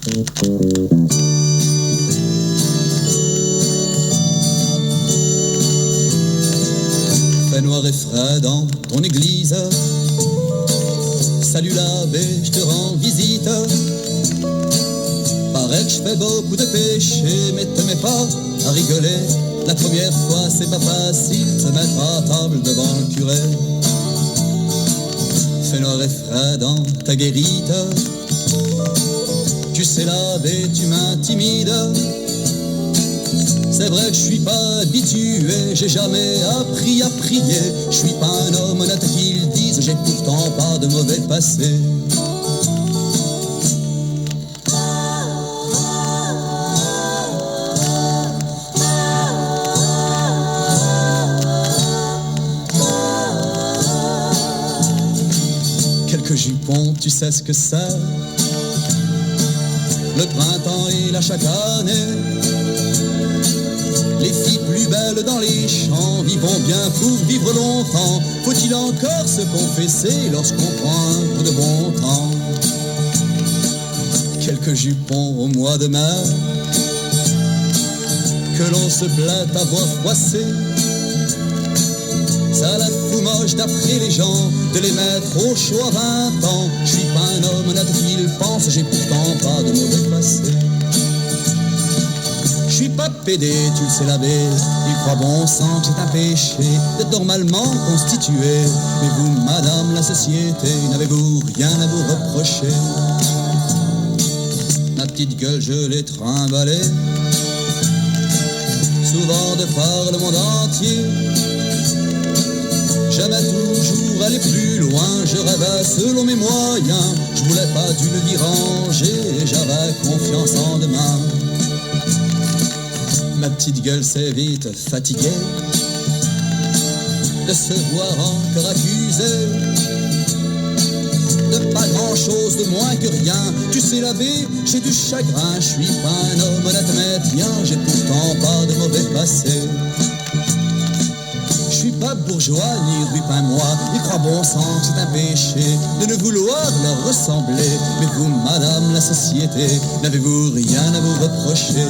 Fait noir et frais dans ton église. Salut l'abbé, je te rends visite. Paraît que je fais beaucoup de péchés, mais te mets pas à rigoler. La première fois c'est pas facile, se mettre à table devant le curé. Fait noir et frais dans ta guérite. Tu sais l'abbé, tu m'intimides. C'est vrai que je suis pas habitué, j'ai jamais appris à prier. Je suis pas un homme honnête qu'ils disent, j'ai pourtant pas de mauvais passé. Quelques jupons, tu sais ce que c'est. Le printemps est là chaque année. Les filles plus belles dans les champs, vivons bien pour vivre longtemps. Faut-il encore se confesser lorsqu'on prend un peu de bon temps? Quelques jupons au mois de mai, que l'on se plaît à voir froisser. Ça la fout moche d'après les gens, de les mettre au chaud à 20 ans. Je suis pas un homme honnête qu'il pense, j'ai pourtant pas de mauvais passé. Je suis pas pédé, tu le sais l'abbé, il croit bon sang que c'est un péché d'être normalement constitué. Mais vous, madame la société, n'avez-vous rien à vous reprocher? Ma petite gueule, je l'ai trimballée, souvent de par le monde entier. J'aimais toujours aller plus loin, je rêvais selon mes moyens. Je voulais pas d'une vie rangée, j'avais confiance en demain. Ma petite gueule s'est vite fatiguée de se voir encore accusée de pas grand chose, de moins que rien. Tu sais l'abbé, j'ai du chagrin. Je suis pas un homme honnête mais bien, j'ai pourtant pas de mauvais passé. Je suis pas bourgeois ni rupin moi, il croit bon sang que c'est un péché de ne vouloir leur ressembler. Mais vous, madame la société, n'avez-vous rien à vous reprocher?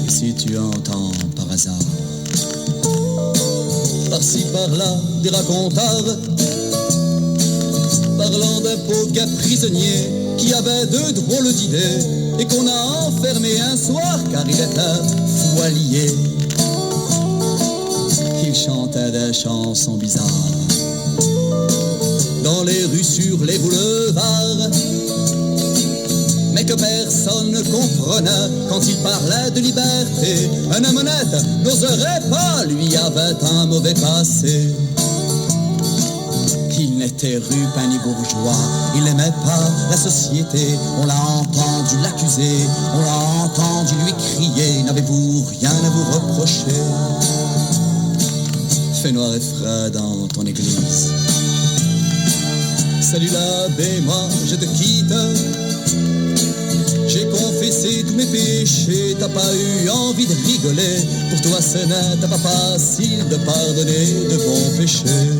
Si tu entends par hasard, par-ci par-là, des racontars parlant d'un pauvre gars prisonnier qui avait de drôles d'idées et qu'on a enfermé un soir car il était fou allié. Il chantait des chansons bizarres dans les rues, sur les boulevards, mais que personne ne comprenait quand il parlait de liberté. Un homme honnête n'oserait pas, lui avait un mauvais passé. Il n'était rupin ni bourgeois, il n'aimait pas la société. On l'a entendu l'accuser, on l'a entendu lui crier. N'avez-vous rien à vous reprocher? Fait noir et frais dans ton église. Salut l'abbé, moi je te quitte. J'ai confessé tous mes péchés, t'as pas eu envie de rigoler. Pour toi ce n'était pas facile de pardonner de bons péchés.